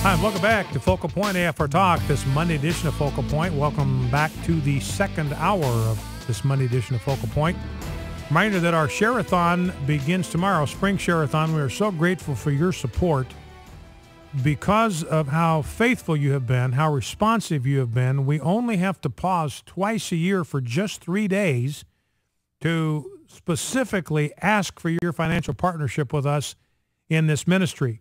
Hi, welcome back to Focal Point AFR Talk, this Monday edition of Focal Point. Welcome back to the second hour of this Monday edition of Focal Point. Reminder that our Share-a-thon begins tomorrow, Spring Share-a-thon. We are so grateful for your support because of how faithful you have been, how responsive you have been. We only have to pause twice a year for just 3 days to specifically ask for your financial partnership with us in this ministry.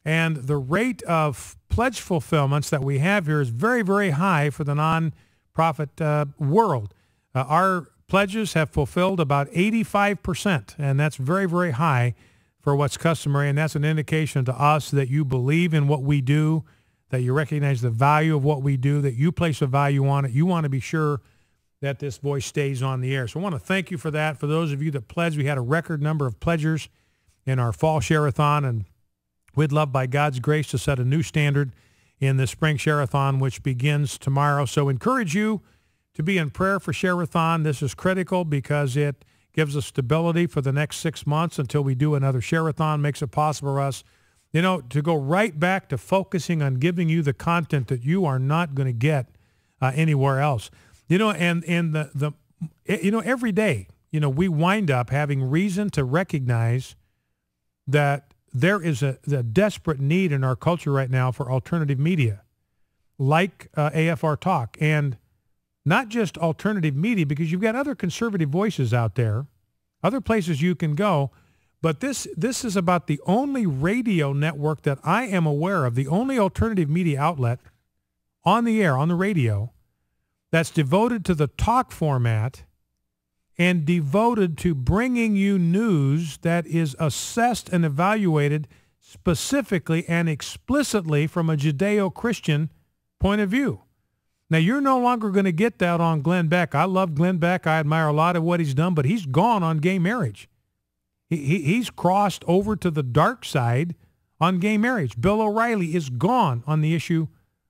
And the rate of pledge fulfillments that we have here is very, very high for the nonprofit world. Our pledges have fulfilled about 85%, and that's very, very high for what's customary, and that's an indication to us that you believe in what we do, that you recognize the value of what we do, that you place a value on it. You want to be sure that this voice stays on the air. So I want to thank you for that. For those of you that pledged, we had a record number of pledgers in our fall Share-a-thon, and we'd love, by God's grace, to set a new standard in the Spring Share-a-thon, which begins tomorrow. So encourage you to be in prayer for Share-a-thon. This is critical because it gives us stability for the next 6 months until we do another Share-a-thon, makes it possible for us, to go right back to focusing on giving you the content that you are not going to get anywhere else. And every day, we wind up having reason to recognize that there is a desperate need in our culture right now for alternative media like AFR Talk, and not just alternative media, because you've got other conservative voices out there, other places you can go, but this is about the only radio network that I am aware of, the only alternative media outlet on the air, on the radio, that's devoted to the talk format and devoted to bringing you news that is assessed and evaluated specifically and explicitly from a Judeo-Christian point of view. Now, you're no longer going to get that on Glenn Beck. I love Glenn Beck. I admire a lot of what he's done, but he's gone on gay marriage. He's crossed over to the dark side on gay marriage. Bill O'Reilly is gone on the issue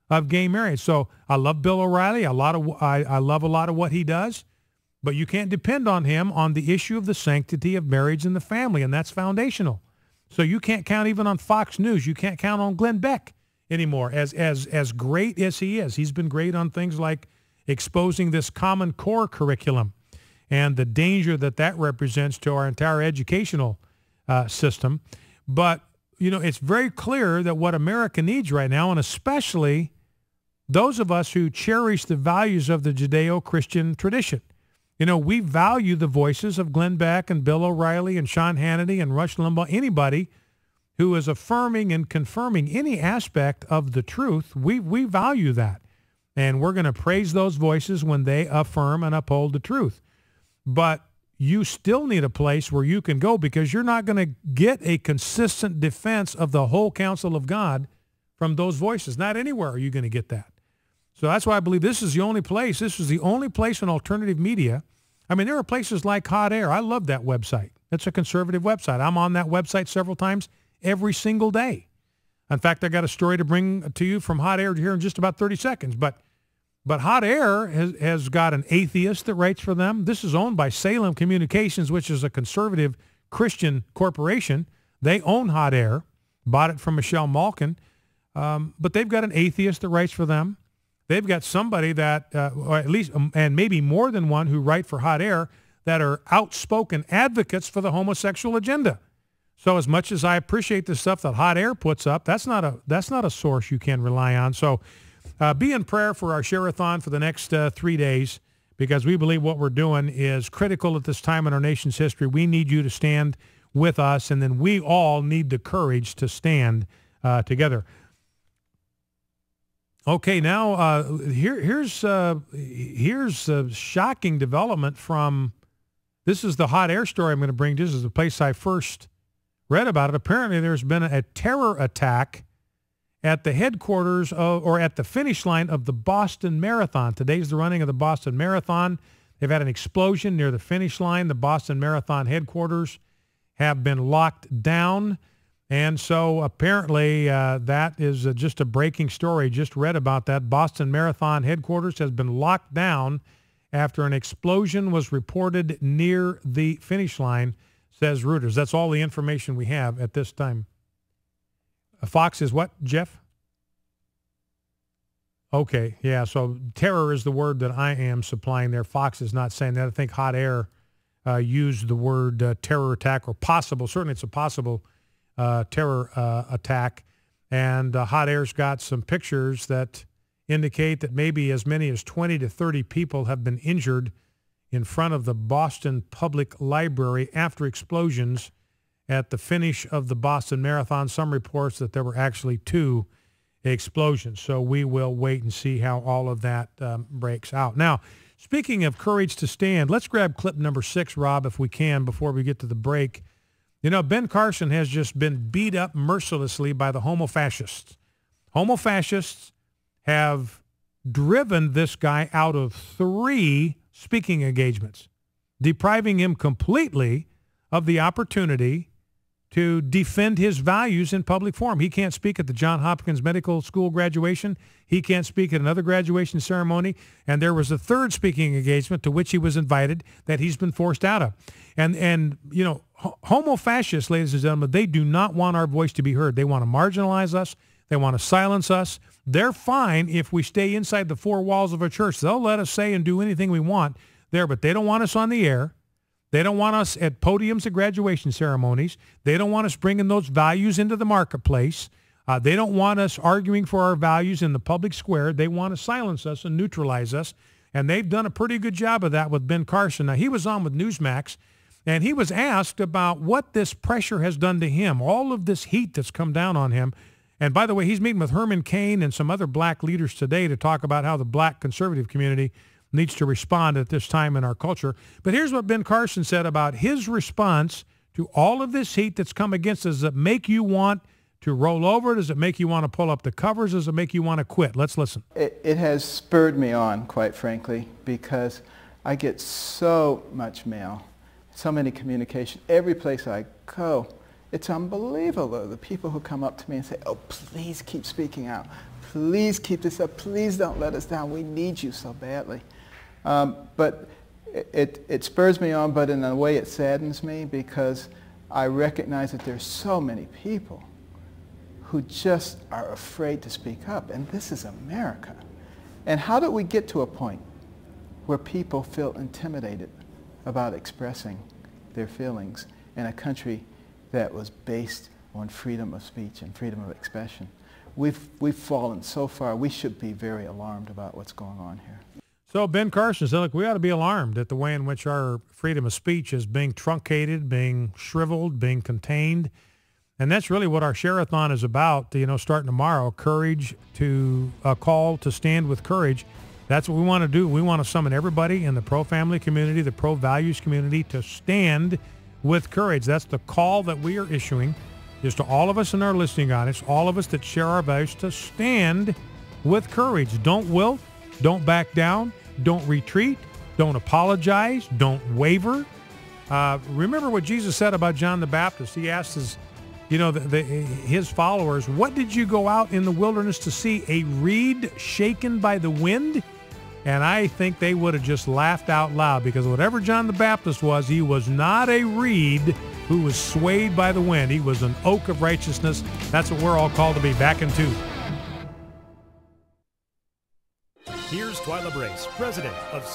of gay marriage. So I love Bill O'Reilly. I love a lot of what he does. But you can't depend on him on the issue of the sanctity of marriage and the family, and that's foundational. So you can't count even on Fox News. You can't count on Glenn Beck anymore, as great as he is. He's been great on things like exposing this Common Core curriculum and the danger that represents to our entire educational system. But, it's very clear that what America needs right now, and especially those of us who cherish the values of the Judeo-Christian tradition, we value the voices of Glenn Beck and Bill O'Reilly and Sean Hannity and Rush Limbaugh. Anybody who is affirming and confirming any aspect of the truth, we value that. And we're going to praise those voices when they affirm and uphold the truth. But you still need a place where you can go, because you're not going to get a consistent defense of the whole counsel of God from those voices. Not anywhere are you going to get that. So that's why I believe this is the only place. This is the only place in alternative media. I mean, there are places like Hot Air. I love that website. It's a conservative website. I'm on that website several times every single day. In fact, I got a story to bring to you from Hot Air here in just about 30 seconds. But Hot Air has got an atheist that writes for them. This is owned by Salem Communications, which is a conservative Christian corporation. They own Hot Air, bought it from Michelle Malkin. But they've got an atheist that writes for them. They've got somebody that, or at least, and maybe more than one, who write for Hot Air that are outspoken advocates for the homosexual agenda. So as much as I appreciate the stuff that Hot Air puts up, that's not a source you can rely on. So be in prayer for our Share-a-thon for the next 3 days, because we believe what we're doing is critical at this time in our nation's history. We need you to stand with us, and then we all need the courage to stand together. Okay, now here's a shocking development from, this is the Hot Air story I'm going to bring. This is the place I first read about it. Apparently there's been a terror attack at the headquarters or at the finish line of the Boston Marathon. Today's the running of the Boston Marathon. They've had an explosion near the finish line. The Boston Marathon headquarters have been locked down. And so apparently that is just a breaking story. Just read about that. Boston Marathon headquarters has been locked down after an explosion was reported near the finish line, says Reuters. That's all the information we have at this time. Fox is what, Jeff? Okay, yeah, so terror is the word that I am supplying there. Fox is not saying that. I think Hot Air used the word terror attack, or possible. Certainly it's a possible terror attack. And Hot Air's got some pictures that indicate that maybe as many as 20 to 30 people have been injured in front of the Boston Public Library after explosions at the finish of the Boston Marathon. Some reports that there were actually 2 explosions. So we will wait and see how all of that breaks out. Now, speaking of courage to stand, let's grab clip number 6, Rob, if we can, before we get to the break. You know, Ben Carson has just been beat up mercilessly by the homo-fascists. Homo-fascists have driven this guy out of 3 speaking engagements, depriving him completely of the opportunity to defend his values in public forum. He can't speak at the Johns Hopkins Medical School graduation. He can't speak at another graduation ceremony. And there was a 3rd speaking engagement to which he was invited that he's been forced out of. And you know, homo-fascists, ladies and gentlemen, they do not want our voice to be heard. They want to marginalize us. They want to silence us. They're fine if we stay inside the 4 walls of a church. They'll let us say and do anything we want there, but they don't want us on the air. They don't want us at podiums at graduation ceremonies. They don't want us bringing those values into the marketplace. They don't want us arguing for our values in the public square. They want to silence us and neutralize us, and they've done a pretty good job of that with Ben Carson. Now, he was on with Newsmax, and he was asked about what this pressure has done to him, all of this heat that's come down on him. And by the way, he's meeting with Herman Cain and some other black leaders today to talk about how the black conservative community needs to respond at this time in our culture. But here's what Ben Carson said about his response to all of this heat that's come against us. Does it make you want to roll over? Does it make you want to pull up the covers? Does it make you want to quit? Let's listen. It has spurred me on, quite frankly, because I get so much mail, so many communication, every place I go. It's unbelievable, the people who come up to me and say, oh, please keep speaking out. Please keep this up. Please don't let us down. We need you so badly. But it spurs me on, but in a way it saddens me, because I recognize that there's so many people who just are afraid to speak up. And this is America. And how do we get to a point where people feel intimidated about expressing their feelings in a country that was based on freedom of speech and freedom of expression? We've fallen so far. We should be very alarmed about what's going on here. So Ben Carson said, look, we ought to be alarmed at the way in which our freedom of speech is being truncated, being shriveled, being contained. And that's really what our Share-a-thon is about, you know, starting tomorrow. Courage to a call to stand with courage. That's what we want to do. We want to summon everybody in the pro-family community, the pro-values community, to stand with courage. That's the call that we are issuing, is to all of us in our listening audience, all of us that share our values, to stand with courage. Don't wilt, don't back down, don't retreat, don't apologize, don't waver. Remember what Jesus said about John the Baptist. He asked his followers, what did you go out in the wilderness to see? A reed shaken by the wind? And I think they would have just laughed out loud, because whatever John the Baptist was, he was not a reed who was swayed by the wind. He was an oak of righteousness. That's what we're all called to be. Back in 2. Here's Twyla Brace, president of